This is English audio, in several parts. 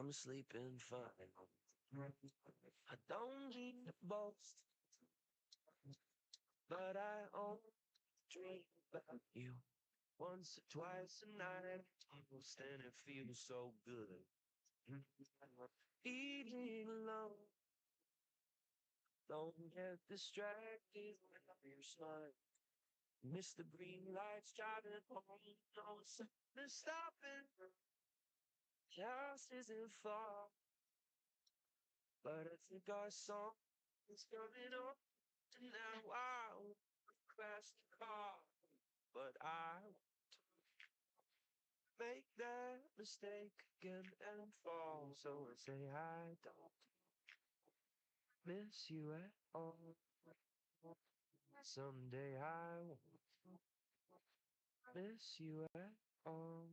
I'm sleeping fine. I don't need to boast, but I only dream about you once or twice a night, almost, and it feels so good. Eating alone, don't get distracted when you're smiling. Miss the green lights driving home, no something stopping. House isn't far, but I think our song is coming up. And now I won't crash the car, but I won't make that mistake again and fall. So I say I don't miss you at all. Someday I won't miss you at all.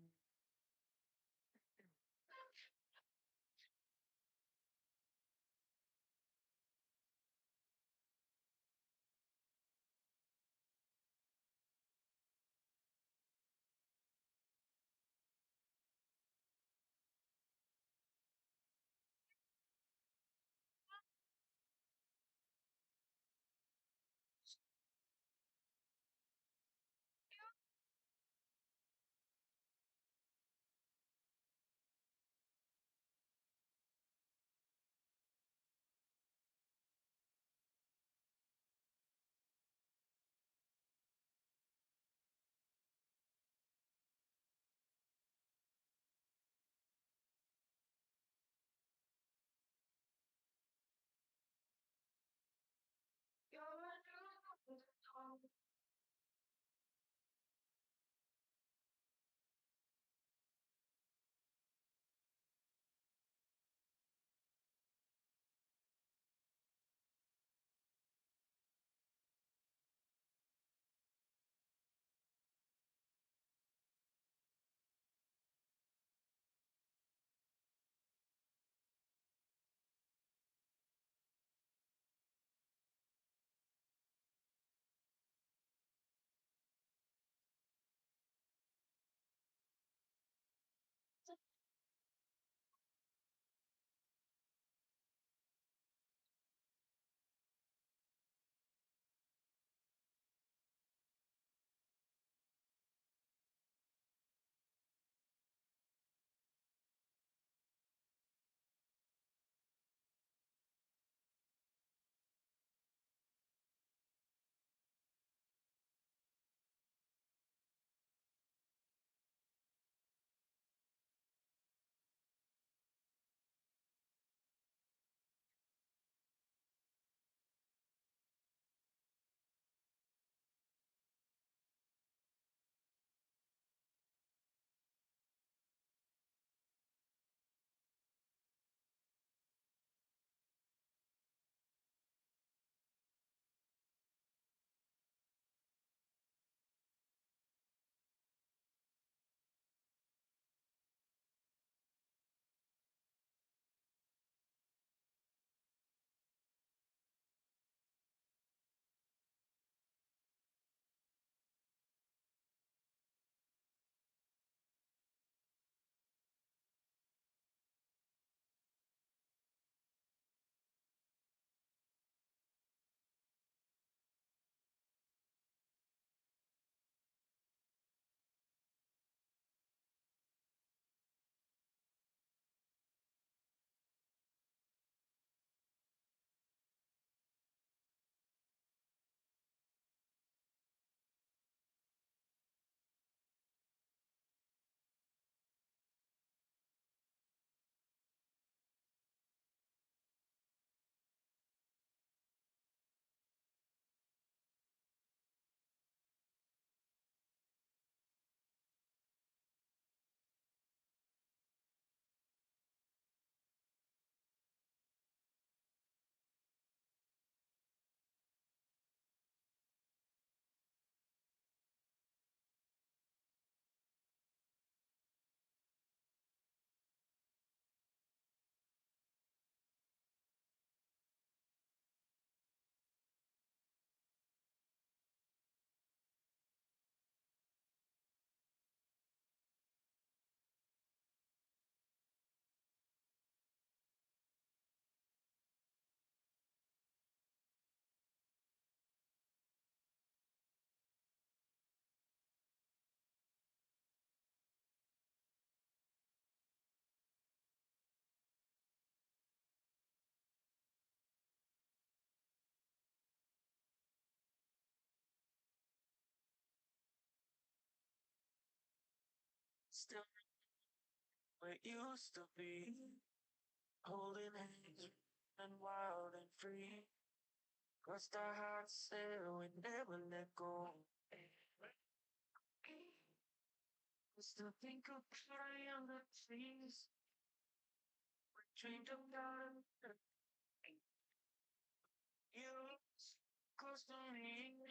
Still where it used to be, holding hands and wild and free. Crossed our hearts there, we never let go. We still think of flying on the trees. We dreamed about you close to me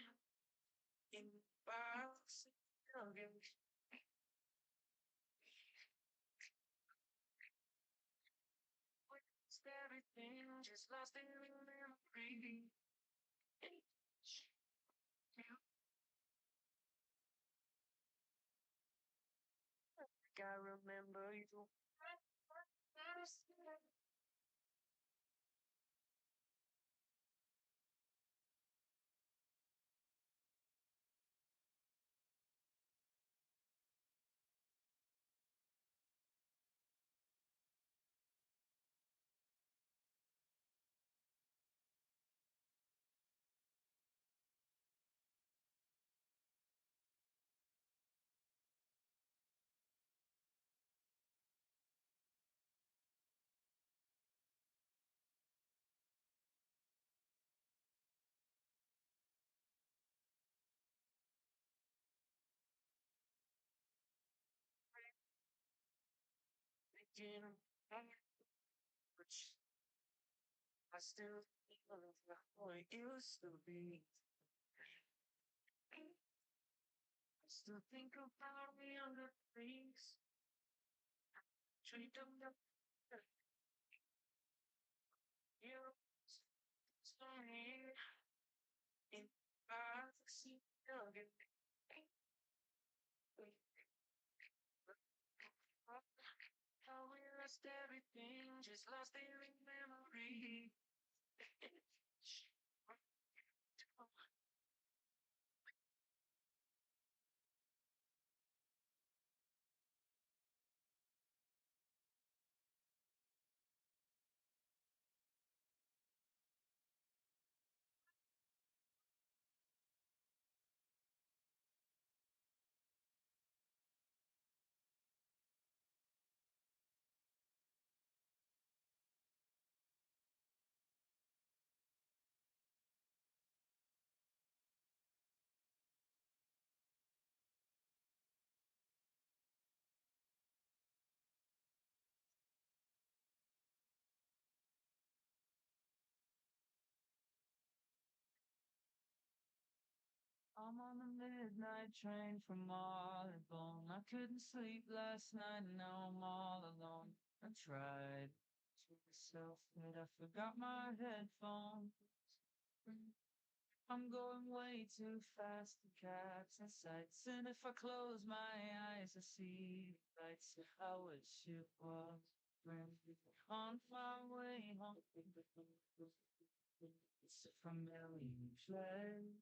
in box again. It's everything just lost in memory. I remember you. Again, which I still feel how it used to be. I still think about the younger things. Treat them up. You story in boxing again. How we lost everything, just lost it in memory. I'm on the midnight train from Marylebone. I couldn't sleep last night and now I'm all alone. I tried to myself, but I forgot my headphones. I'm going way too fast to catch the sights. And if I close my eyes, I see the lights of how it shit was. On my way home, it's a familiar place,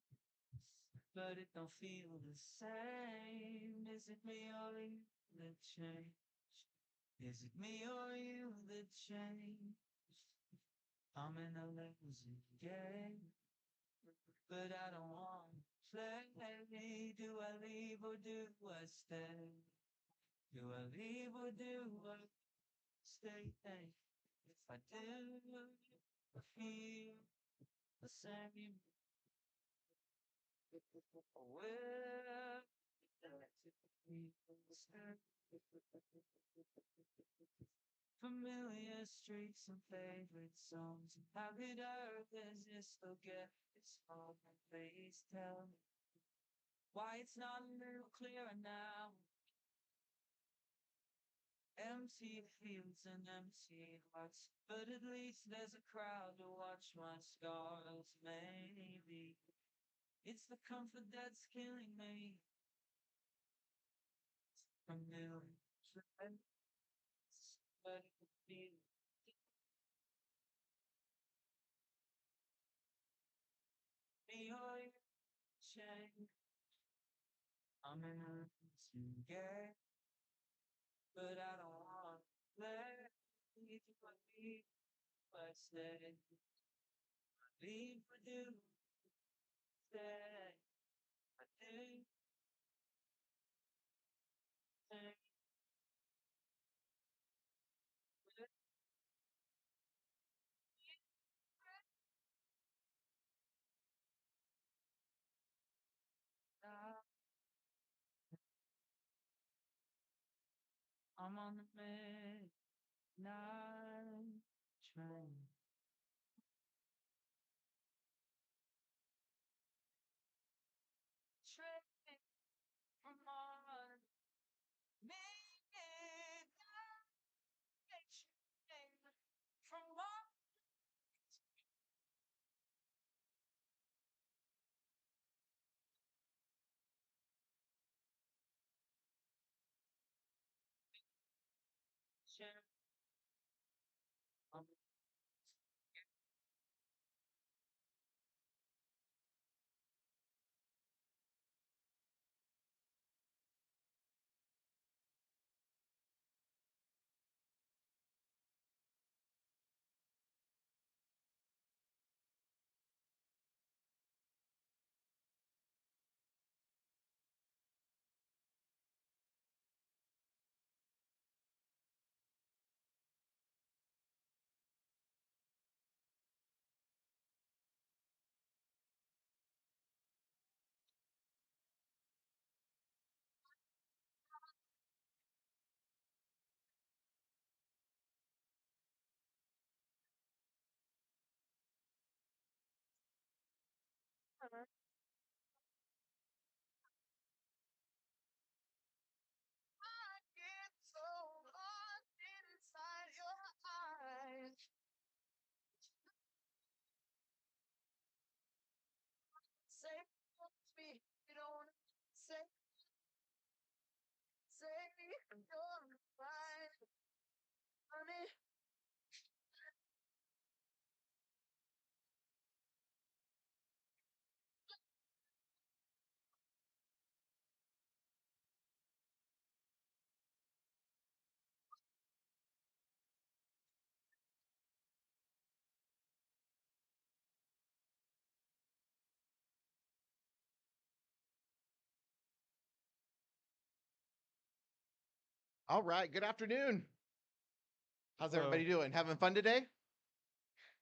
but it don't feel the same. Is it me or you that changed? Is it me or you that changed? I'm in a losing game, but I don't want to play. Do I leave or do I stay? Do I leave or do I stay? If I do, I feel the same. Well, familiar streets and favorite songs. How could I resist or get this moment? Please tell me why it's not a little clearer now. Empty fields and empty hearts, but at least there's a crowd to watch my scars. Maybe it's the comfort that's killing me. Familiar friends, but it could be me or you change. I'm in a to get, but I don't want to let you leave. But stay, leave for do, stay, I do, stay. I'm on the midnight train. Train from on midnight train from on. Get so lost inside your eyes. Say to me, you don't say you're fine, honey. All right. Good afternoon. How's Hello. everybody doing? Having fun today?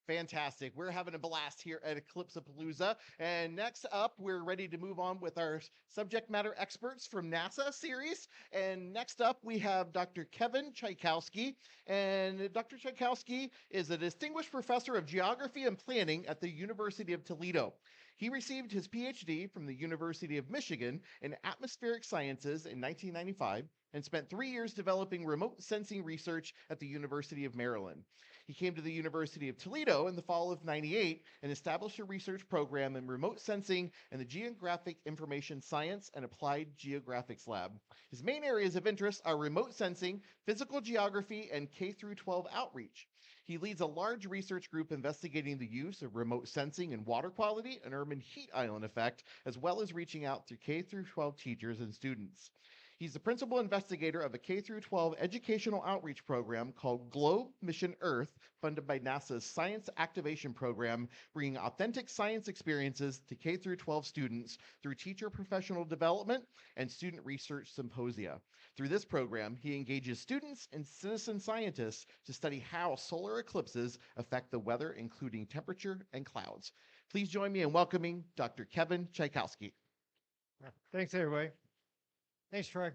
Fantastic. We're having a blast here at Eclipsapalooza. And next up, we're ready to move on with our subject matter experts from NASA series. And next up, we have Dr. Kevin Czajkowski. And Dr. Czajkowski is a distinguished professor of geography and planning at the University of Toledo. He received his PhD from the University of Michigan in atmospheric sciences in 1995 and spent 3 years developing remote sensing research at the University of Maryland. He came to the University of Toledo in the fall of '98 and established a research program in remote sensing and the Geographic Information Science and Applied Geographics Lab. His main areas of interest are remote sensing, physical geography, and K-12 outreach. He leads a large research group investigating the use of remote sensing in water quality and urban heat island effect, as well as reaching out to K-12 teachers and students. He's the principal investigator of a K-12 educational outreach program called Globe Mission Earth, funded by NASA's Science Activation Program, bringing authentic science experiences to K-12 students through teacher professional development and student research symposia. Through this program, he engages students and citizen scientists to study how solar eclipses affect the weather, including temperature and clouds. Please join me in welcoming Dr. Kevin Czajkowski. Thanks, everybody. Thanks, Troy.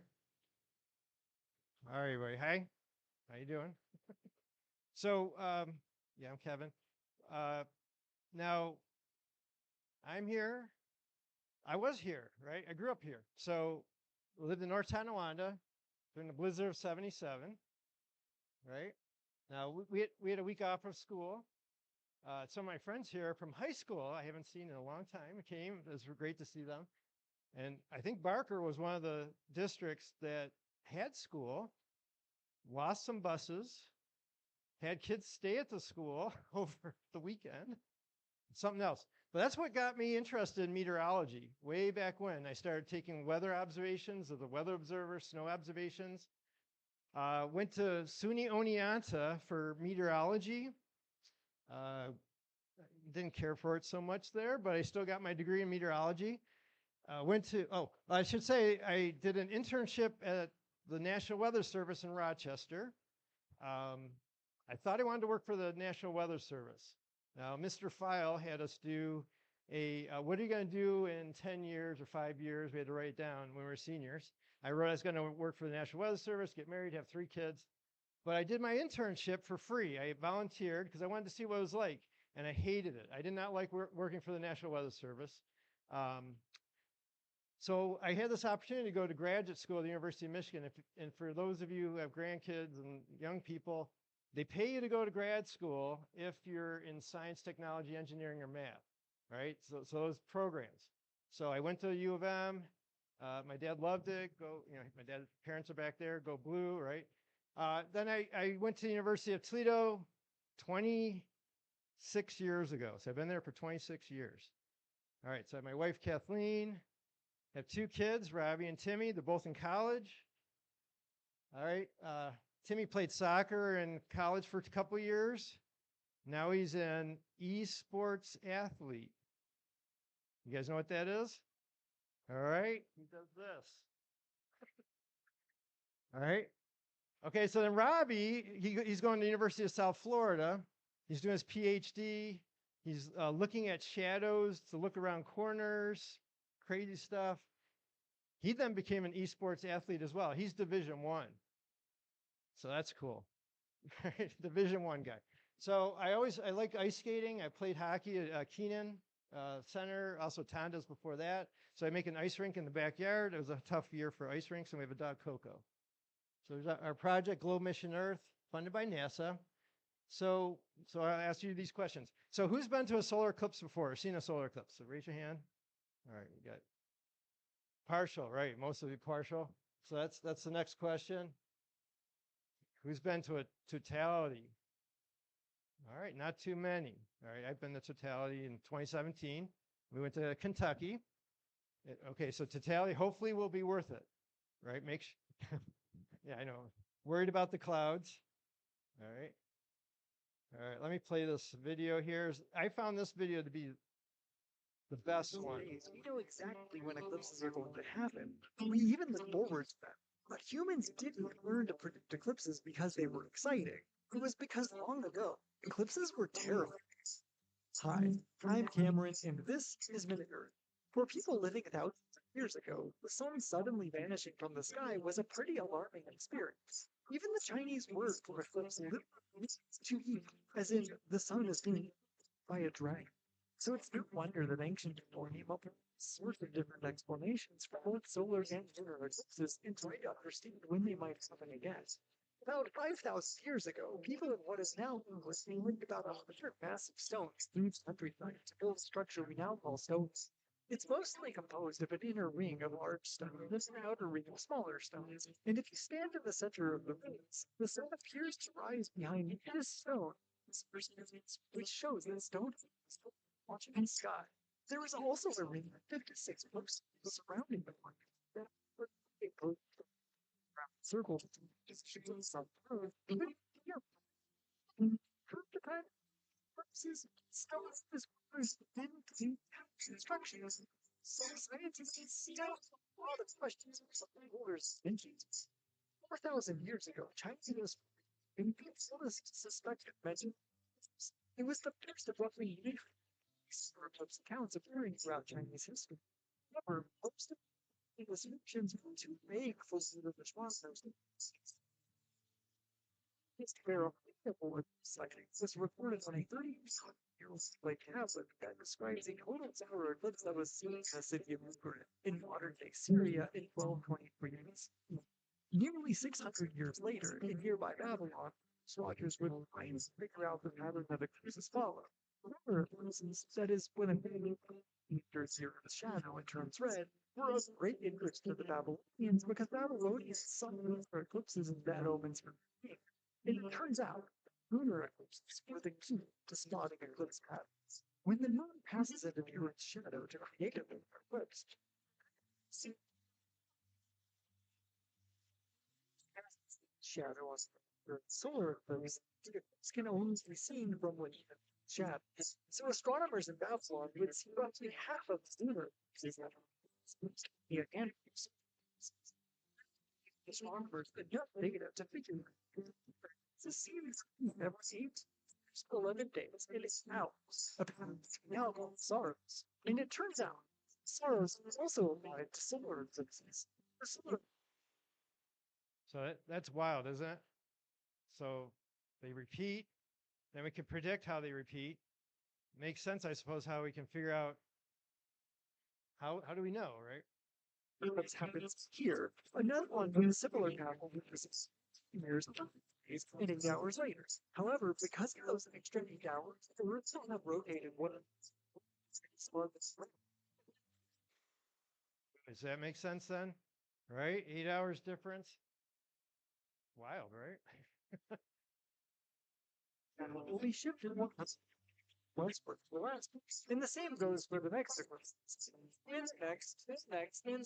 All right, everybody. Hi. How you doing? So, I'm Kevin. Now, I'm here. I was here, right? I grew up here. So, lived in North Tonawanda during the blizzard of '77, right? Now, we had a week off of school. Some of my friends here from high school, I haven't seen in a long time, came. It was great to see them. And I think Barker was one of the districts that had school, lost some buses, had kids stay at the school over the weekend, something else. But that's what got me interested in meteorology way back when. I started taking weather observations of the Weather Observer, snow observations. Went to SUNY Oneonta for meteorology. Didn't care for it so much there, but I still got my degree in meteorology. I should say I did an internship at the National Weather Service in Rochester. I thought I wanted to work for the National Weather Service. Now, Mr. File had us do what are you going to do in 10 years or 5 years? We had to write it down when we were seniors. I wrote I was going to work for the National Weather Service, get married, have 3 kids. But I did my internship for free. I volunteered because I wanted to see what it was like, and I hated it. I did not like working for the National Weather Service. So I had this opportunity to go to graduate school at the University of Michigan. And for those of you who have grandkids and young people, they pay you to go to grad school if you're in science, technology, engineering, or math, right? So those programs. So I went to U of M. My dad loved it. My dad's parents are back there. Go Blue, right? Then I went to the University of Toledo 26 years ago. So I've been there for 26 years. All right, so I have my wife, Kathleen. I have 2 kids, Robbie and Timmy. They're both in college. All right, Timmy played soccer in college for a couple years. Now he's an esports athlete. You guys know what that is? All right, he does this. All right. Okay, so then Robbie, he's going to the University of South Florida. He's doing his PhD. He's looking at shadows to look around corners, crazy stuff. He then became an esports athlete as well. He's Division I. So that's cool. Division I guy. So I like ice skating. I played hockey at Keenan Center, also Tondas before that. So I make an ice rink in the backyard. It was a tough year for ice rinks, and we have a dog, Coco. So there's our project, Globe Mission Earth, funded by NASA. So I'll ask you these questions. So who's been to a solar eclipse before or seen a solar eclipse? So raise your hand. All right, we got partial, right? Most of you partial. So that's the next question. Who's been to a totality? All right, not too many. All right, I've been to totality in 2017. We went to Kentucky. Okay, so totality hopefully will be worth it, right? Yeah, I know. Worried about the clouds. All right. All right, let me play this video here. I found this video to be the best one. We know exactly when eclipses are going to happen. We even look forward to them. But humans didn't learn to predict eclipses because they were exciting. It was because long ago, eclipses were terrifying. Hi, I'm Cameron, and this is Minute Earth. For people living thousands of years ago, the sun suddenly vanishing from the sky was a pretty alarming experience. Even the Chinese word for eclipse literally means to eat, as in the sun is being eaten by a dragon. So it's no wonder that ancient people came up with sorts of different explanations for both solar and lunar eclipses and tried to understand when they might happen again. About 5,000 years ago, people in what is now England linked about 100 massive stones through the countryside to build a structure we now call stones. It's mostly composed of an inner ring of large stones and an outer ring of smaller stones, and if you stand in the center of the rings, the sun appears to rise behind this stone, which shows that stone is watching the sky. There is also a ring of 56 books surrounding the point that circles some earth, even here. From the time purposes, stones is within the instructions. So scientists still have a lot of questions about the rulers' intentions. 4,000 years ago, Chinese and people suspected mentioned it was the first of roughly 8 eclipse accounts appearing throughout Chinese history. However, most of the descriptions were too vague for the astronomers. This verifiable sighting was reported on a 30-year-old tablet that describes a total solar eclipse that was seen in the city of Ugarit in modern-day Syria in 1223 BC. Nearly 600 years later, in nearby Babylon, astrologers would finally figure out the pattern that eclipses follow. Lunar eclipses, that is, when a moon enters the Earth's shadow and turns red, were of great interest to the Babylonians because Babylonians saw lunar eclipses as bad omens for the king. And it turns out, lunar eclipses were the key to spotting eclipse patterns. When the moon passes into the Earth's shadow to create a lunar eclipse, shadow on the Earth's solar eclipse, the eclipse can only be seen from within shadows. So astronomers in Babylon would see roughly half of the lunar eclipses that are and astronomers enough data to figure out the series never seems 11 days and 8 hours, a pattern now called Saros. And it turns out, Saros is also applied to solar eclipses. The solar So that's wild, isn't it? So they repeat, then we can predict how they repeat. Makes sense, I suppose, how we can figure out how do we know, right? eclipse happens here. Another one with a similar pattern is years and 8 hours later. However, because of those extra 8 hours, the Earth will have rotated one of Does that make sense then? Right? 8 hours difference. Wild, right? and will be shifted once for the last. And the same goes for the next eclipse. And next, and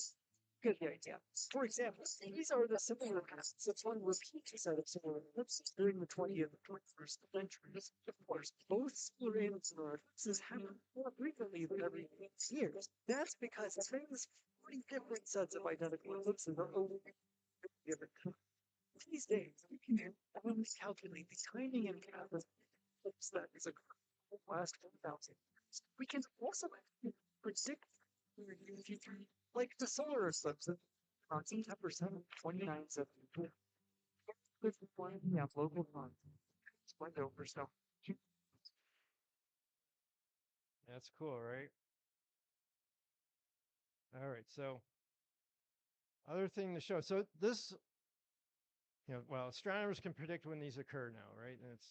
good idea. For example, these are the similar paths of one repeat set of solar eclipses during the 20th and 21st centuries. Of course, both solar and solar eclipses happen more frequently than every 8 years. That's because things 40 different sets of identical eclipses are over given time. These days, we can only calculate the timing and path of eclipse that is occurring in the last 1,000 years. We can also predict the future, like the solar eclipse on September 7th, 2972. With one, we have local time. It's window for snow. That's cool, right? All right, so other thing to show. So this, well, astronomers can predict when these occur now, right? And it's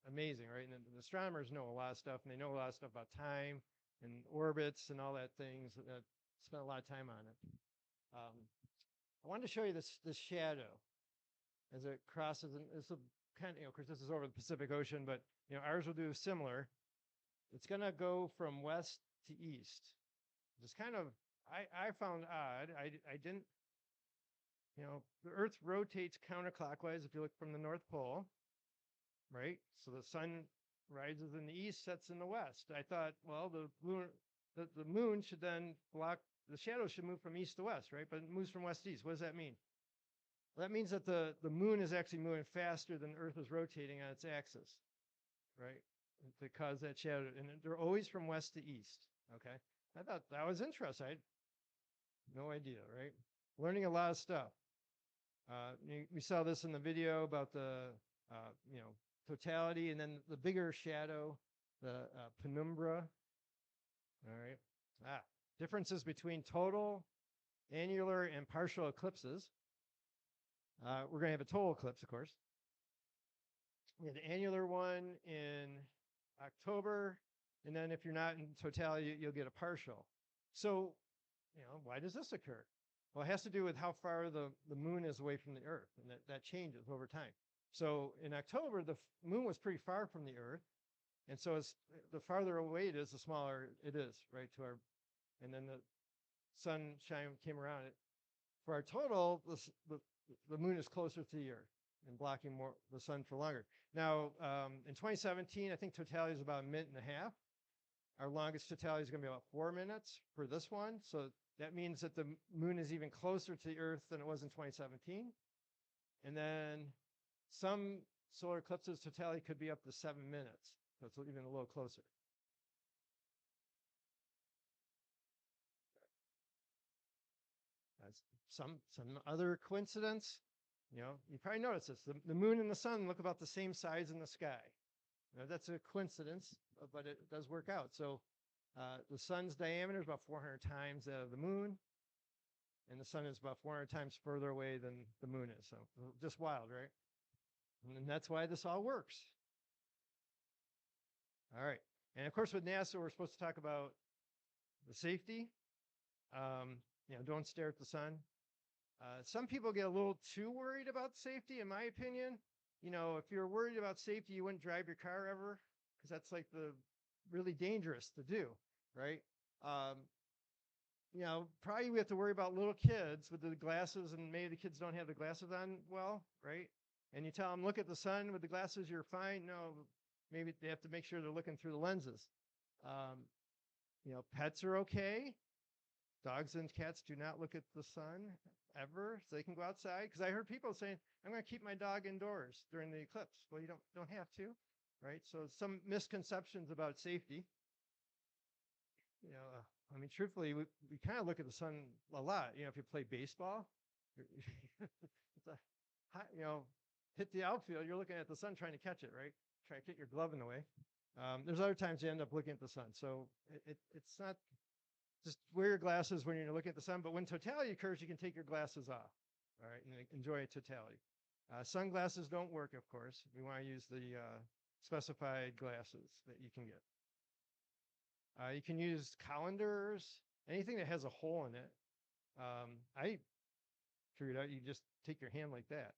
amazing, right? And the astronomers know a lot of stuff, and they know a lot of stuff about time and orbits and all that things. That spent a lot of time on it. I wanted to show you this shadow as it crosses, and it's a kind of, of course, this is over the Pacific Ocean, but ours will do similar. It's going to go from west to east. It's kind of, I found odd. I didn't, the Earth rotates counterclockwise if you look from the North Pole, right? So the sun rises in the east, sets in the west. I thought, well, the moon should then block, the shadow should move from east to west, right? But it moves from west to east. What does that mean? Well, that means that the moon is actually moving faster than Earth is rotating on its axis, right? To cause that shadow. And they're always from west to east, okay? I thought that was interesting. I had no idea, right? Learning a lot of stuff. We saw this in the video about the, totality, and then the bigger shadow, the penumbra. All right. Differences between total, annular, and partial eclipses. We're going to have a total eclipse, of course. We had the annular one in October, and then if you're not in totality, you'll get a partial. So, why does this occur? Well, it has to do with how far the moon is away from the Earth, and that changes over time. So in October, the moon was pretty far from the Earth, and so the farther away it is, the smaller it is, right, and then the sunshine came around it. For our total, the moon is closer to the Earth and blocking more the sun for longer. Now, in 2017, I think totality is about 1.5 minutes. Our longest totality is going to be about 4 minutes for this one. So that means that the moon is even closer to the Earth than it was in 2017. And then some solar eclipses totality could be up to 7 minutes. So it's even a little closer. That's some other coincidence. You probably noticed this. The moon and the sun look about the same size in the sky. That's a coincidence, but it does work out. So the sun's diameter is about 400 times that of the moon, and the sun is about 400 times further away than the moon is. So just wild, right? And that's why this all works. All right. And of course, with NASA, we're supposed to talk about the safety. Don't stare at the sun. Some people get a little too worried about safety, in my opinion. If you're worried about safety, you wouldn't drive your car ever, because that's like the really dangerous to do, right? Probably we have to worry about little kids with the glasses, and maybe the kids don't have the glasses on well, right? And you tell them, look at the sun with the glasses, you're fine. No, maybe they have to make sure they're looking through the lenses. Pets are okay. Dogs and cats do not look at the sun ever, so they can go outside. Because I heard people saying, I'm going to keep my dog indoors during the eclipse. Well, you don't have to. right? So some misconceptions about safety. I mean, truthfully, we kind of look at the sun a lot. If you play baseball, it's a hit the outfield, you're looking at the sun trying to catch it, right? Try to get your glove in the way. There's other times you end up looking at the sun. So it's not just wear your glasses when you're looking at the sun, but when totality occurs, you can take your glasses off, all right, and enjoy totality. Sunglasses don't work, of course. We want to use the specified glasses that you can get. You can use colanders, anything that has a hole in it. I figured out you just take your hand like that,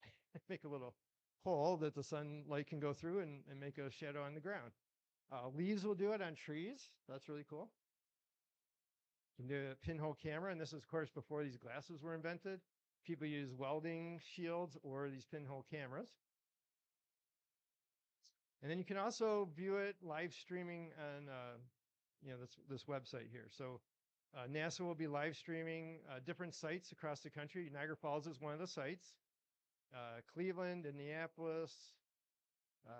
make a little hole that the sunlight can go through and make a shadow on the ground. Leaves will do it on trees. That's really cool. You can do a pinhole camera, and this is, of course, before these glasses were invented. People use welding shields or these pinhole cameras. And then you can also view it live streaming on this website here. So NASA will be live streaming different sites across the country. Niagara Falls is one of the sites. Cleveland, Indianapolis,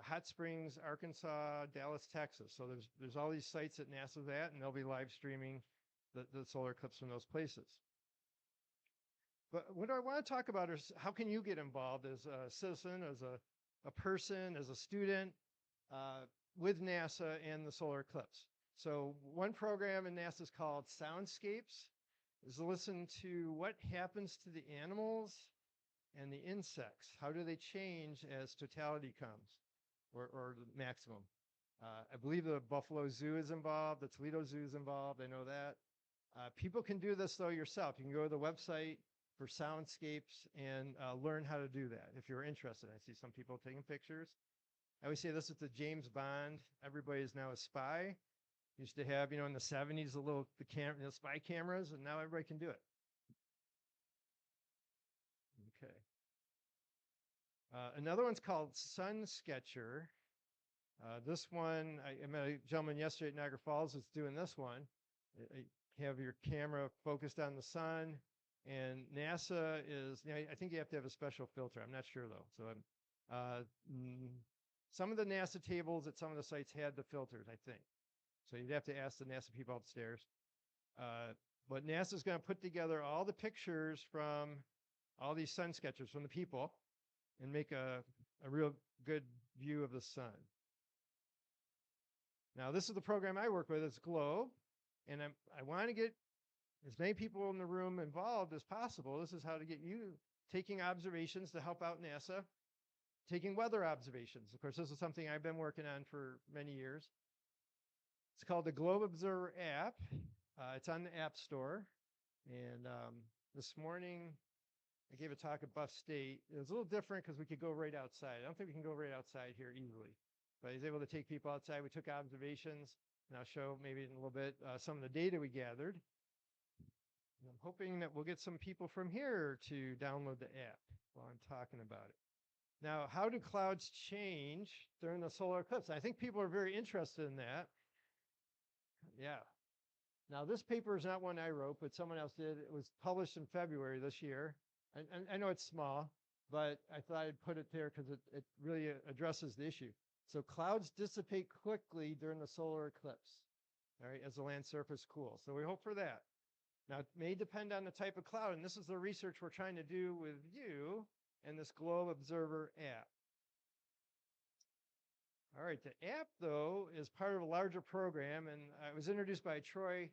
Hot Springs, Arkansas, Dallas, Texas. So there's all these sites that NASA's at, and they'll be live streaming the solar eclipse from those places. But what I want to talk about is how can you get involved as a citizen, as a person, as a student with NASA and the solar eclipse. So one program in NASA is called Soundscapes, is to listen to what happens to the animals and the insects. How do they change as totality comes or the maximum? I believe the Buffalo Zoo is involved, the Toledo Zoo is involved, I know that. People can do this though yourself. You can go to the website for Soundscapes and learn how to do that if you're interested. I see some people taking pictures. I always say this is the James Bond. Everybody is now a spy. Used to have, in the 70s, the spy cameras, and now everybody can do it. Okay. Another one's called Sun Sketcher. This one, I met a gentleman yesterday at Niagara Falls that's doing this one. You have your camera focused on the sun, and NASA is, I think you have to have a special filter. I'm not sure though. So some of the NASA tables at some of the sites had the filters, I think. So you'd have to ask the NASA people upstairs. But NASA's going to put together all the pictures from all these sun sketchers from the people and make a real good view of the sun. Now, this is the program I work with. It's Globe. And I want to get as many people in the room involved as possible. This is how to get you taking observations to help out NASA, taking weather observations. Of course, this is something I've been working on for many years. It's called the Globe Observer app. It's on the App Store. And this morning, I gave a talk at Buff State. It was a little different because we could go right outside. I don't think we can go right outside here easily. But I was able to take people outside. We took observations. And I'll show maybe in a little bit some of the data we gathered. And I'm hoping that we'll get some people from here to download the app while I'm talking about it. Now, how do clouds change during the solar eclipse? I think people are very interested in that. Yeah. Now, this paper is not one I wrote, but someone else did. It was published in February this year. I know it's small, but I thought I'd put it there because it really addresses the issue. So clouds dissipate quickly during the solar eclipse, all right, as the land surface cools. So we hope for that. Now, it may depend on the type of cloud, and this is the research we're trying to do with you and this Globe Observer app. All right, the app, though, is part of a larger program, and it was introduced by Troy.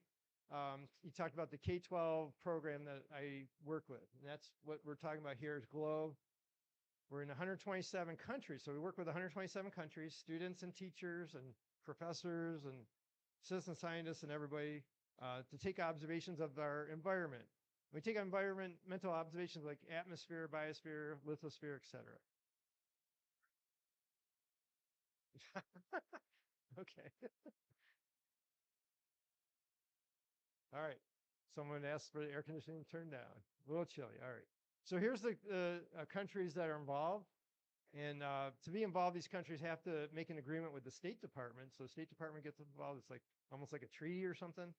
He talked about the K-12 program that I work with, and that's what we're talking about here is Globe. We're in 127 countries, so we work with 127 countries, students and teachers and professors and citizen scientists and everybody to take observations of our environment. We take environmental observations like atmosphere, biosphere, lithosphere, etc. Okay. All right. Someone asked for the air conditioning turned down. A little chilly. All right. So here's the countries that are involved. And to be involved, these countries have to make an agreement with the State Department. So the State Department gets involved. It's like almost like a treaty or something.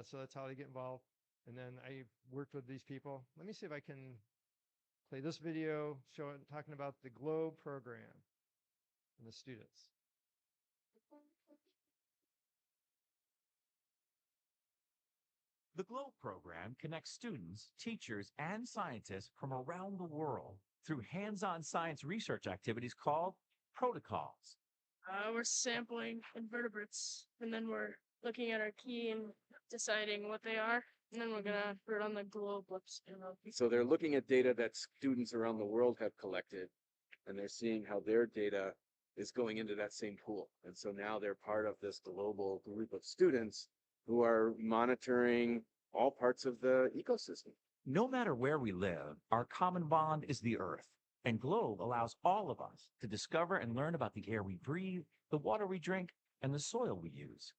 So that's how they get involved. And then I worked with these people. Let me see if I can play this video talking about the GLOBE program and the students. The GLOBE program connects students, teachers, and scientists from around the world through hands-on science research activities called protocols. We're sampling invertebrates, and then we're looking at our key and deciding what they are, and then we're gonna put it on the globe. So they're looking at data that students around the world have collected, and they're seeing how their data is going into that same pool. And so now they're part of this global group of students who are monitoring all parts of the ecosystem. No matter where we live, our common bond is the Earth, and GLOBE allows all of us to discover and learn about the air we breathe, the water we drink, and the soil we use.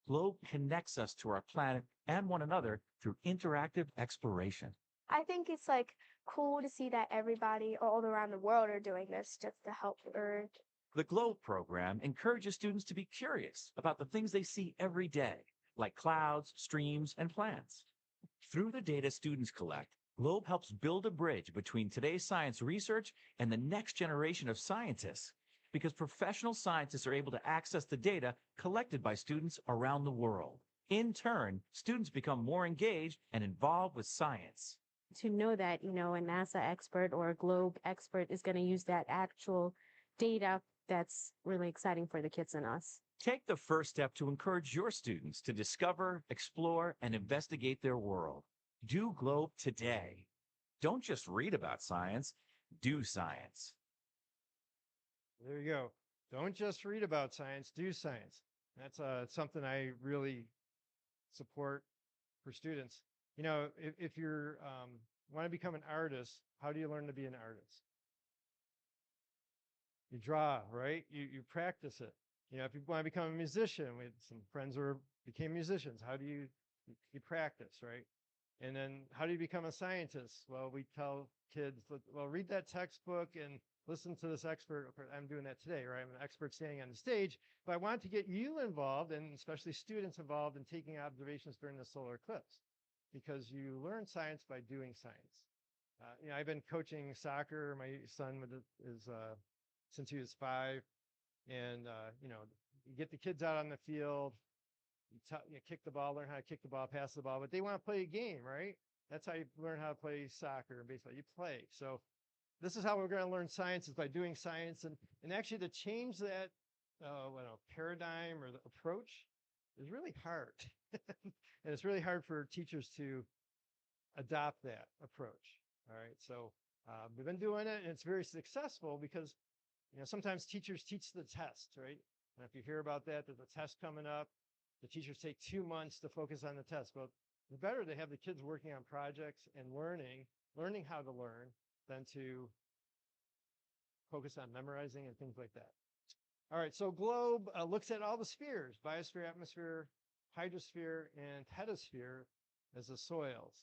GLOBE connects us to our planet and one another through interactive exploration. I think it's like cool to see that everybody all around the world are doing this just to help the Earth. The GLOBE program encourages students to be curious about the things they see every day, like clouds, streams, and plants. Through the data students collect, GLOBE helps build a bridge between today's science research and the next generation of scientists, because professional scientists are able to access the data collected by students around the world. In turn, students become more engaged and involved with science. To know that, a NASA expert or a GLOBE expert is going to use that actual data, that's really exciting for the kids and us. Take the first step to encourage your students to discover, explore, and investigate their world. Do GLOBE today. Don't just read about science, do science. There you go. Don't just read about science, do science. That's something I really support for students. If you're want to become an artist, how do you learn to be an artist? You draw, right? You practice it. If you want to become a musician, we had some friends who became musicians. How do you practice, right? And then how do you become a scientist? Well, we tell kids, well, read that textbook and listen to this expert. I'm doing that today, right? I'm an expert standing on the stage, but I want to get you involved, and especially students involved, in taking observations during the solar eclipse, because you learn science by doing science. I've been coaching soccer. My son is since he was 5, and you get the kids out on the field, you kick the ball, learn how to kick the ball, pass the ball, but they want to play a game, right? That's how you learn how to play soccer and baseball. You play. So this is how we're going to learn science, is by doing science, and actually to change that paradigm or the approach is really hard. And it's really hard for teachers to adopt that approach. All right. So we've been doing it, and it's very successful because, sometimes teachers teach the test, right? And if you hear about that, there's a test coming up. The teachers take 2 months to focus on the test. But it's better to have the kids working on projects and learning how to learn than to focus on memorizing and things like that. All right, so GLOBE looks at all the spheres: biosphere, atmosphere, hydrosphere, and pedosphere as the soils.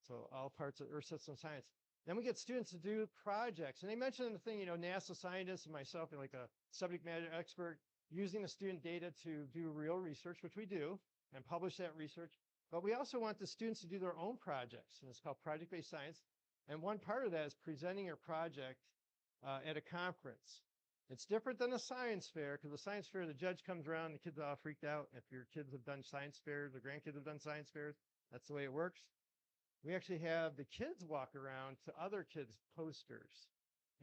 So all parts of Earth system science. Then we get students to do projects. And they mentioned in the thing, NASA scientists and myself, and like a subject matter expert, using the student data to do real research, which we do, and publish that research. But we also want the students to do their own projects, and it's called project-based science. And one part of that is presenting your project at a conference. It's different than a science fair, because the science fair, the judge comes around, the kids are all freaked out. If your kids have done science fairs, or grandkids have done science fairs, that's the way it works. We actually have the kids walk around to other kids' posters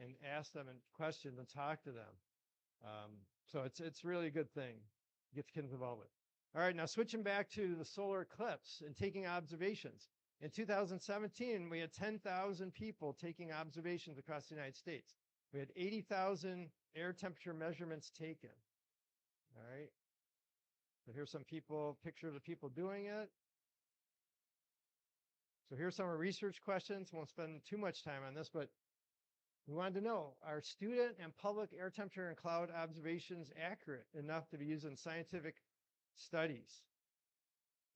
and ask them questions and talk to them. So it's really a good thing to get the kids involved with. All right, now switching back to the solar eclipse and taking observations. In 2017, we had 10,000 people taking observations across the United States. We had 80,000 air temperature measurements taken. All right. So here's some pictures of people doing it. So here's some research questions. Won't spend too much time on this, but we wanted to know, are student and public air temperature and cloud observations accurate enough to be used in scientific studies?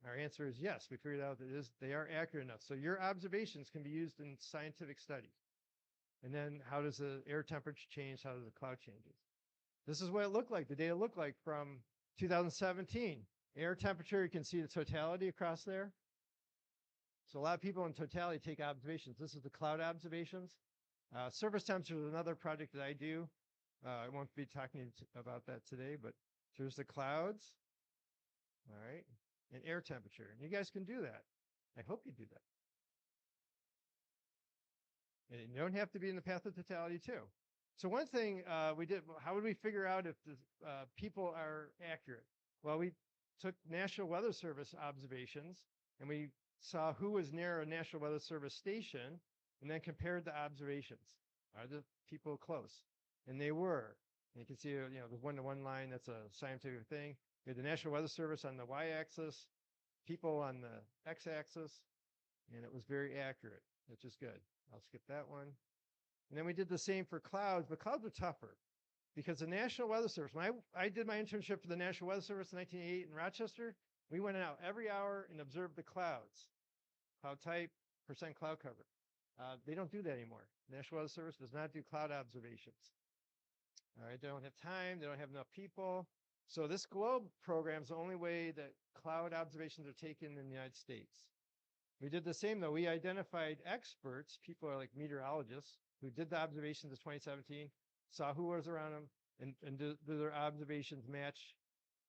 Our answer is yes. We figured out that they are accurate enough. So your observations can be used in scientific studies. And then how does the air temperature change? How does the cloud changes? This is what it looked like. The data looked like from 2017. Air temperature, you can see the totality across there. So a lot of people in totality take observations. This is the cloud observations. Surface temperature is another project that I do. I won't be talking about that today, but there's the clouds. All right. And air temperature. And you guys can do that. I hope you do that. And you don't have to be in the path of totality too. So one thing we did, how would we figure out if the people are accurate? Well, we took National Weather Service observations and we saw who was near a National Weather Service station and then compared the observations. Are the people close? And they were. And you can see, the one-to-one line, that's a scientific thing. We had the National Weather Service on the y-axis, people on the x-axis, and it was very accurate, which is good. I'll skip that one. And then we did the same for clouds, but clouds are tougher because the National Weather Service, when I did my internship for the National Weather Service in 1988 in Rochester, we went out every hour and observed the clouds, cloud type, percent cloud cover. They don't do that anymore. The National Weather Service does not do cloud observations. All right, they don't have time, they don't have enough people. So this GLOBE program is the only way that cloud observations are taken in the United States. We did the same though. We identified experts, people are like meteorologists, who did the observations of 2017, saw who was around them, and do their observations match?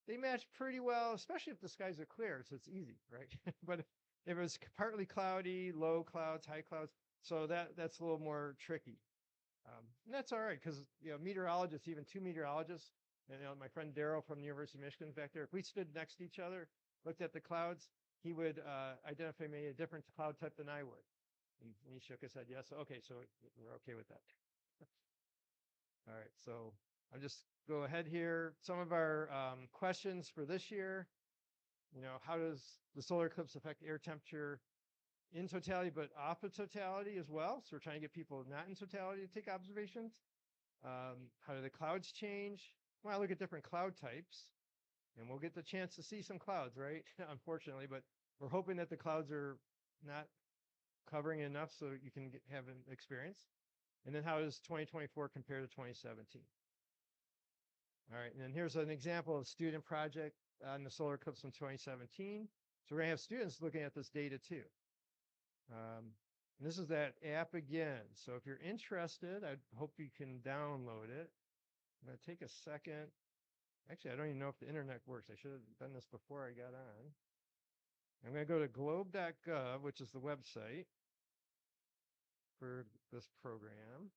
They match pretty well, especially if the skies are clear, so it's easy, right? But if it was partly cloudy, low clouds, high clouds, so that's a little more tricky. And that's all right, because meteorologists, even two meteorologists, and my friend Daryl from the University of Michigan back there, if we stood next to each other, looked at the clouds, he would identify maybe a different cloud type than I would. And he shook his head, yes. Okay, so we're okay with that. All right, so I'll just go ahead here. Some of our questions for this year, how does the solar eclipse affect air temperature in totality, but off of totality as well? So we're trying to get people not in totality to take observations. How do the clouds change? Well, I look at different cloud types, and we'll get the chance to see some clouds, right? Unfortunately, but we're hoping that the clouds are not covering enough so you can have an experience. And then how does 2024 compare to 2017? All right, and then here's an example of a student project on the solar eclipse from 2017. So we're gonna have students looking at this data too. And this is that app again. So if you're interested, I hope you can download it. I'm gonna take a second. Actually, I don't even know if the internet works. I should have done this before I got on. I'm going to go to globe.gov, which is the website for this program.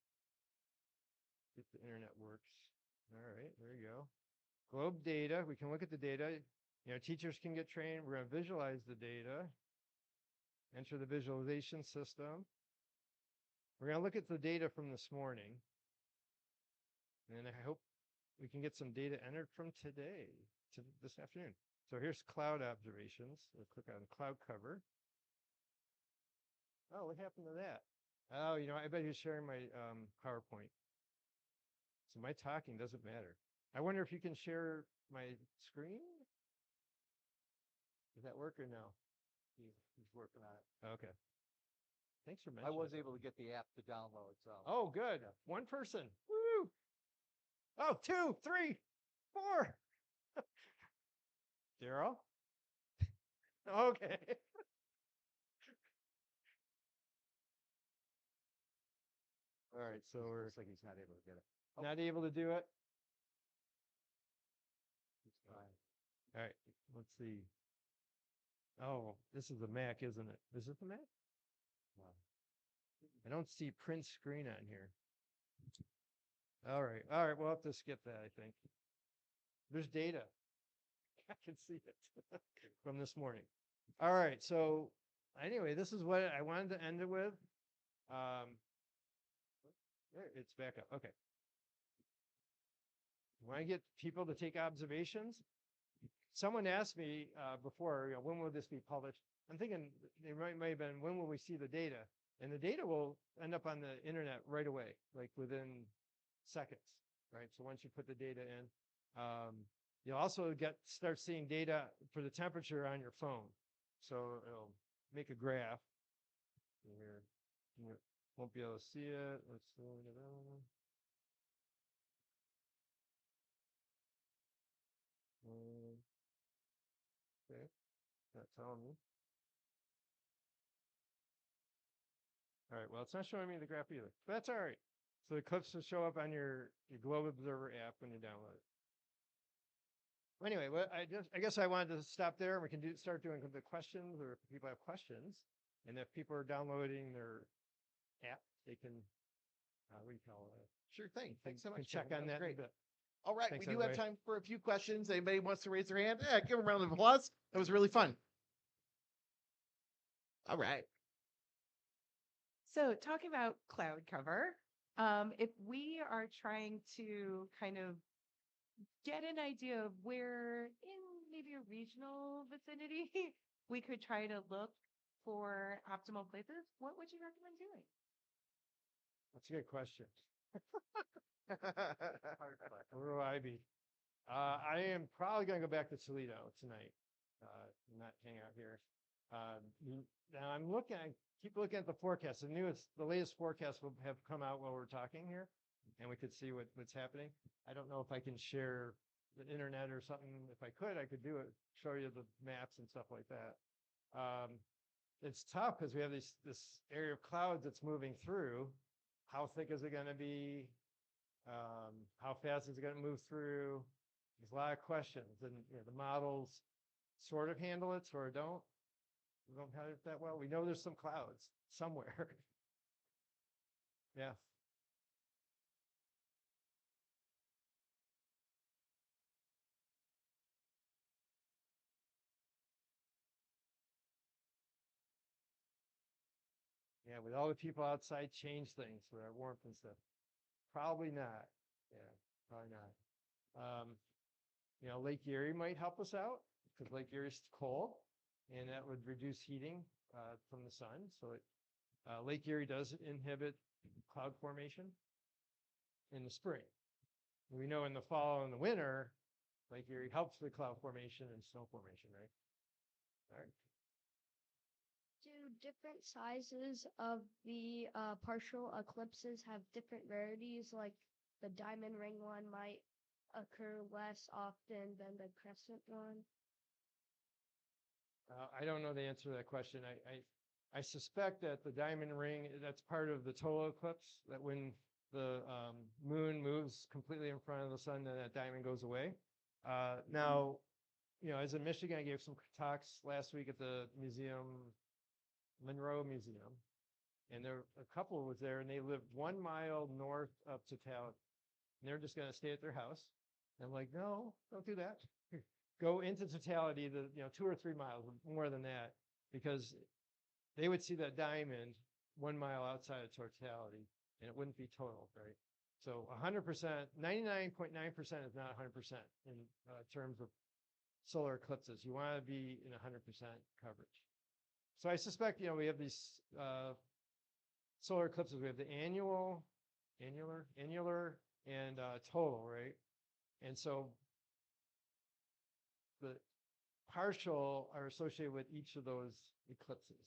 If the internet works. All right, there you go. Globe data, we can look at the data. Teachers can get trained. We're going to visualize the data. Enter the visualization system. We're going to look at the data from this morning. And I hope we can get some data entered from today to this afternoon. So here's cloud observations. We'll click on cloud cover. Oh, what happened to that? Oh, I bet you're sharing my PowerPoint. So my talking doesn't matter. I wonder if you can share my screen? Does that work or no? He's working on it. Okay. Thanks for I mentioning was it. able to get the app to download, so. Oh, good. Yeah. One person. Woo! Oh, 2, 3, 4. Daryl? Okay. All right, so we're Looks like he's not able to get it. not able to do it. He's trying. All right, let's see. Oh, this is a Mac, isn't it? Is it the Mac? Wow. I don't see print screen on here. All right, we'll have to skip that, I think. There's data. I can see it from this morning. All right, so anyway, this is what I wanted to end it with. There, it's back up. Okay. Want to get people to take observations? Someone asked me before, when will this be published? I'm thinking it might have been, when will we see the data? And the data will end up on the internet right away, like within seconds, right? So once you put the data in, you'll also start seeing data for the temperature on your phone. So it'll make a graph. Here, you won't be able to see it. Let's slow it down. Okay, not telling me. All right, well, it's not showing me the graph either, but that's all right. So the clips will show up on your Globe Observer app when you download it. Anyway, I guess I wanted to stop there and we can start doing the questions, or if people have questions. And if people are downloading their app, they can, what do you call it? Sure thing. Thanks so Can much. check Kevin. on That's that in a great. bit. All right, Thanks, we do have everybody. time for a few questions. Anybody wants to raise their hand? Yeah, give them a round of applause. That was really fun. All right. So talking about cloud cover, if we are trying to kind of get an idea of where in maybe a regional vicinity we could try to look for optimal places, what would you recommend doing? That's a good question. Hard question. Where will I be? I am probably going to go back to Toledo tonight. Not hang out here. Now I keep looking at the forecast. The latest forecast will have come out while we're talking here, and we could see what's happening. I don't know if I can share the internet or something. If I could do it, show you the maps and stuff like that. It's tough because we have this area of clouds that's moving through. How thick is it going to be? How fast is it going to move through? There's a lot of questions, and the models sort of handle it, sort of don't. We don't have it that well. We know there's some clouds somewhere. Yeah. Yeah, with all the people outside change things with our warmth and stuff. Probably not. Yeah, probably not. Lake Erie might help us out because Lake Erie's cold, and that would reduce heating from the sun. So Lake Erie does inhibit cloud formation in the spring. We know in the fall and the winter, Lake Erie helps with cloud formation and snow formation, right? All right. Do different sizes of the partial eclipses have different rarities? Like the diamond ring one might occur less often than the crescent one? I don't know the answer to that question. I suspect that the diamond ring, that's part of the total eclipse, that when the moon moves completely in front of the sun, then that diamond goes away. Now, as in Michigan, I gave some talks last week at the Monroe Museum, and a couple was there, and they lived 1 mile north of Totality. And they're just going to stay at their house. And I'm like, no, don't do that. Go into Totality, 2 or 3 miles, more than that, because they would see that diamond 1 mile outside of Totality, and it wouldn't be total, right? So 100%, 99.9% is not 100% in terms of solar eclipses. You want to be in 100% coverage. So I suspect, we have these solar eclipses. We have the annular, and total, right? And so the partial are associated with each of those eclipses.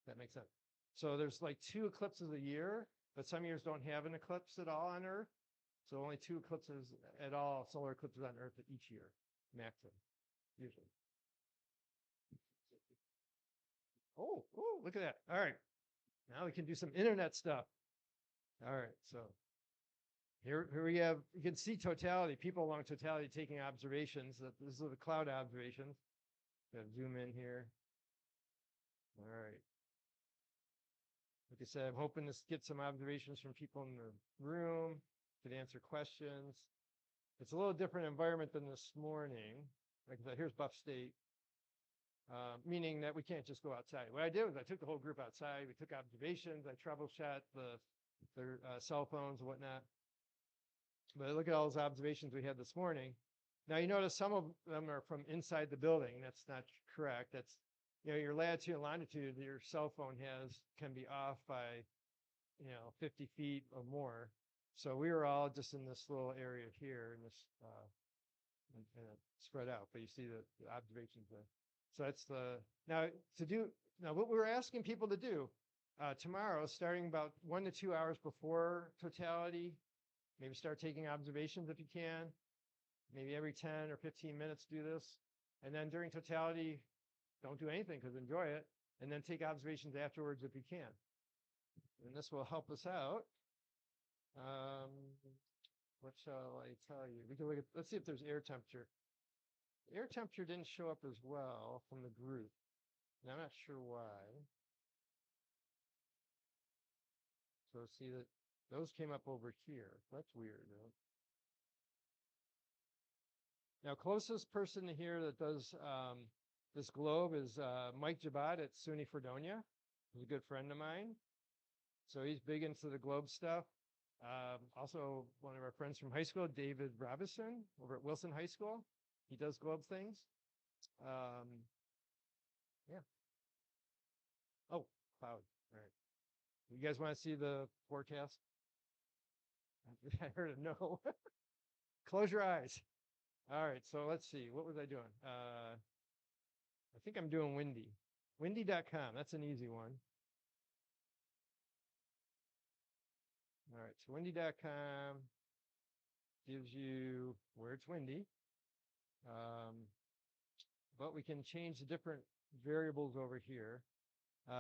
That makes sense. So there's like 2 eclipses a year, but some years don't have an eclipse at all on Earth. So only 2 eclipses at all, solar eclipses on Earth each year, maximum, usually. Oh, look at that. All right. Now we can do some internet stuff. All right, so here we have, you can see Totality, people along Totality taking observations. This are the cloud observations. Zoom in here. All right. Like I said, I'm hoping to get some observations from people in the room, could answer questions. It's a little different environment than this morning. Like I said, here's Buff State. Meaning that we can't just go outside. What I did was I took the whole group outside. We took observations. I troubleshot their cell phones and whatnot. But look at all those observations we had this morning. Now you notice some of them are from inside the building. That's not correct. That's, your latitude and longitude your cell phone can be off by, 50 feet or more. So we were all just in this little area here and this and spread out. But you see the observations there. So that's now what we're asking people to do tomorrow, starting about 1 to 2 hours before Totality, maybe start taking observations if you can. Maybe every 10 or 15 minutes do this. And then during Totality, don't do anything because enjoy it. And then take observations afterwards if you can. And this will help us out. What shall I tell you? We can let's see if there's air temperature. Air temperature didn't show up as well from the group. And I'm not sure why. So see that those came up over here. That's weird. Though. Now, closest person to here that does this globe is Mike Jabot at SUNY Fredonia. He's a good friend of mine. So he's big into the globe stuff. Also, one of our friends from high school, David Robinson, over at Wilson High School. He does globe things. Yeah. Oh, cloud. All right. You guys want to see the forecast? I heard a no. Close your eyes. All right. So let's see. What was I doing? I think I'm doing windy. Windy.com. That's an easy one. All right. So windy.com gives you where it's windy. But we can change the different variables over here.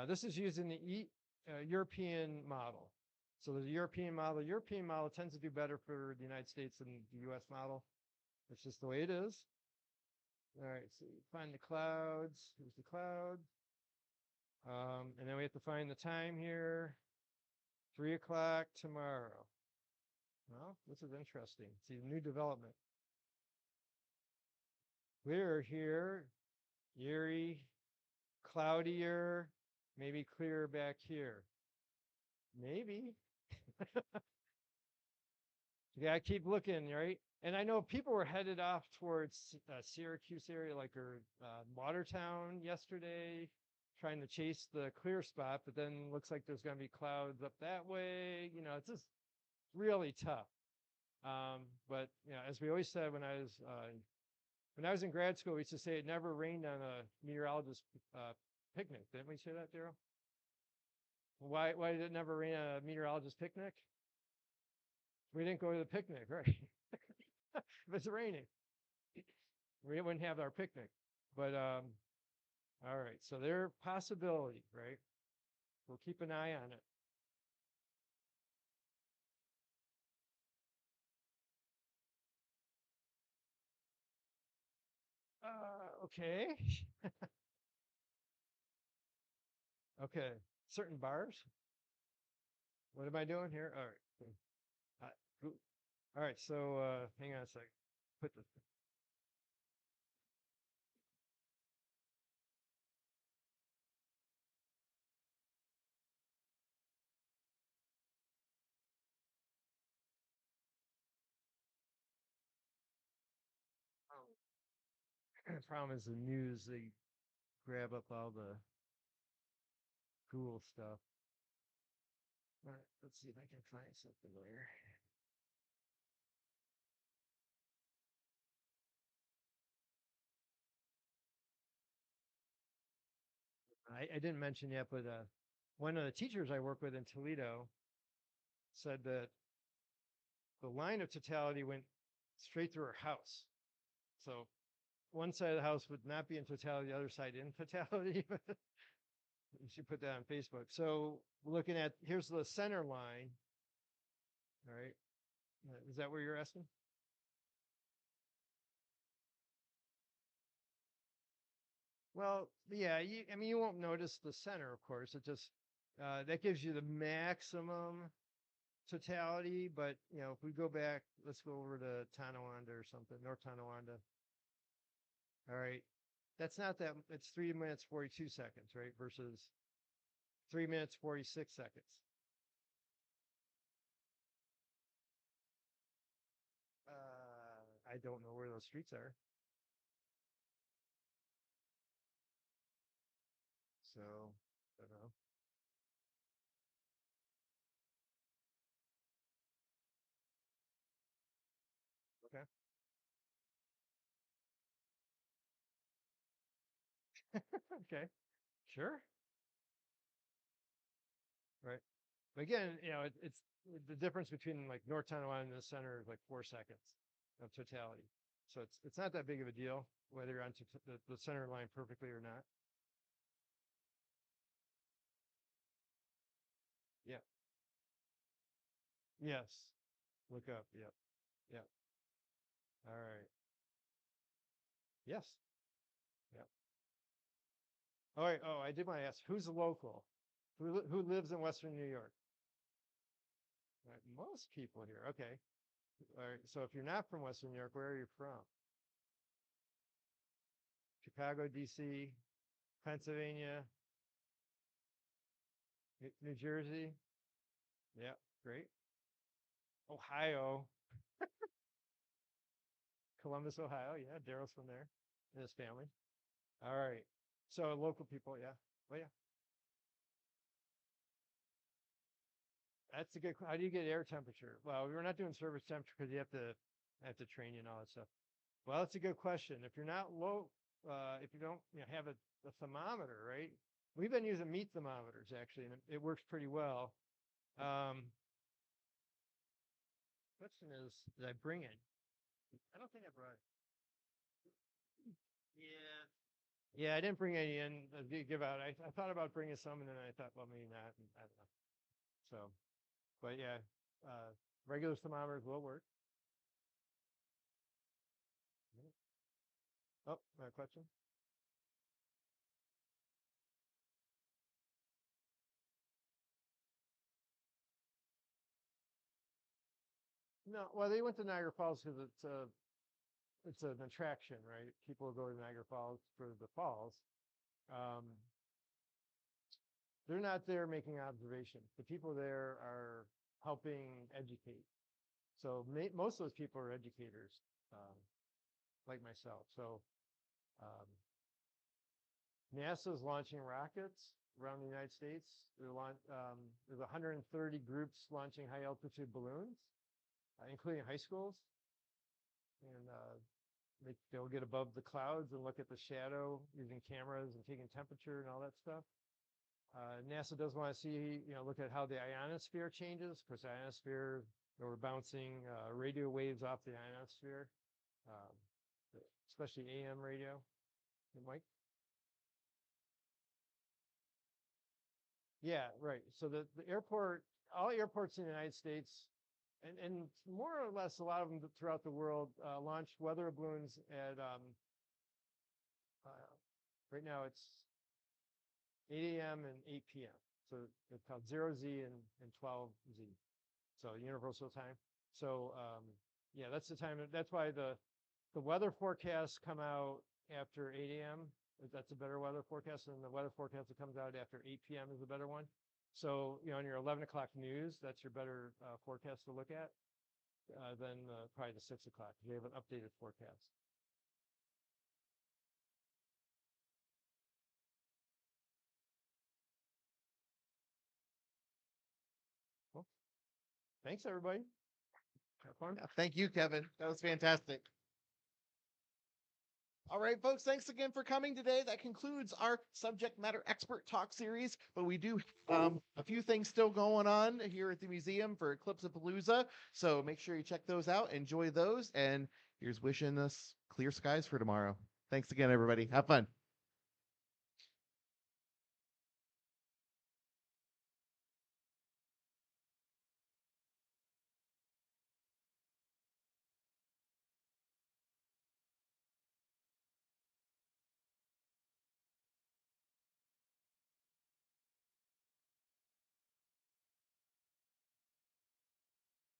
This is using the European model. So there's a European model. The European model tends to do better for the United States than the US model. That's just the way it is. All right, so you find the clouds. Here's the cloud. And then we have to find the time here. 3 o'clock tomorrow. Well, this is interesting. See the new development. Clear here, Erie, cloudier, maybe clearer back here. Maybe. You gotta keep looking, right? And I know people were headed off towards Syracuse area, like or Watertown yesterday, trying to chase the clear spot, but then looks like there's gonna be clouds up that way. You know, it's just really tough. But you know, as we always said when I was in grad school, we used to say it never rained on a meteorologist picnic. Didn't we say that, Daryl? Why did it never rain on a meteorologist picnic? We didn't go to the picnic, right? If it's raining, we wouldn't have our picnic. But all right, so there are possibility, right? We'll keep an eye on it. Okay. Okay, certain bars. What am I doing here? All right. All right, so hang on a sec. Put the problem is the news, they grab up all the cool stuff. All right, let's see if I can find something there. I didn't mention yet, but one of the teachers I work with in Toledo said that the line of totality went straight through her house. So one side of the house would not be in totality, the other side in totality. You should put that on Facebook. So looking at, here's the center line. All right. Is that where you're asking? Well, yeah, I mean, you won't notice the center, of course. It just, that gives you the maximum totality. But, you know, if we go back, let's go over to Tonawanda or something, North Tonawanda. All right. That's not that, it's 3 minutes, 42 seconds, right? Versus 3 minutes, 46 seconds. I don't know where those streets are. So, I don't know. Okay. Okay. Sure. Right. But again, you know, it's the difference between like North Tonawanda and the center is like 4 seconds of totality. So it's not that big of a deal whether you're on the center line perfectly or not. Yeah. Yes. Look up. Yep. Yep. All right. Yes. Yep. All right. Oh, I did want to ask, who's local? Who lives in Western New York? All right, most people here. Okay. All right. So if you're not from Western New York, where are you from? Chicago, DC, Pennsylvania, New Jersey. Yeah, great. Ohio, Columbus, Ohio. Yeah, Daryl's from there and his family. All right. So local people, yeah. Oh yeah. That's a good. How do you get air temperature? Well, we're not doing surface temperature because you have to train you and all that stuff. Well, that's a good question. If you're not low, if you don't have a thermometer, right? We've been using meat thermometers actually, and it works pretty well. Question is, did I bring it? I don't think I brought it. Yeah. Yeah, I didn't bring any in to give out. I thought about bringing some, and then I thought, well, maybe not. I don't know. So, but yeah, regular thermometers will work. Oh, question? No, well, they went to Niagara Falls because it's an attraction, right? People go to Niagara Falls for the falls. They're not there making observations. The people there are helping educate. So most of those people are educators, like myself. So NASA is launching rockets around the United States. There's 130 groups launching high altitude balloons, including high schools. And they'll get above the clouds and look at the shadow using cameras and taking temperature and all that stuff. NASA does want to see, look at how the ionosphere changes, because the ionosphere, we're bouncing radio waves off the ionosphere, especially AM radio. Mike? Yeah, right. So the airport, all airports in the United States, and more or less a lot of them throughout the world, launch weather balloons at, right now it's 8 a.m. and 8 p.m. So it's called 0Z and 12Z. So universal time. So yeah, that's the time. That's why the weather forecasts come out after 8 a.m. That's a better weather forecast, and the weather forecast that comes out after 8 p.m. is a better one. So on your 11 o'clock news, that's your better forecast to look at than probably the 6 o'clock. They have an updated forecast. Well, thanks everybody. Have fun. Yeah, thank you, Kevin. That was fantastic. All right, folks, thanks again for coming today. That concludes our subject matter expert talk series, but we do a few things still going on here at the museum for Eclipsapalooza, so make sure you check those out, enjoy those, and here's wishing us clear skies for tomorrow. Thanks again, everybody. Have fun.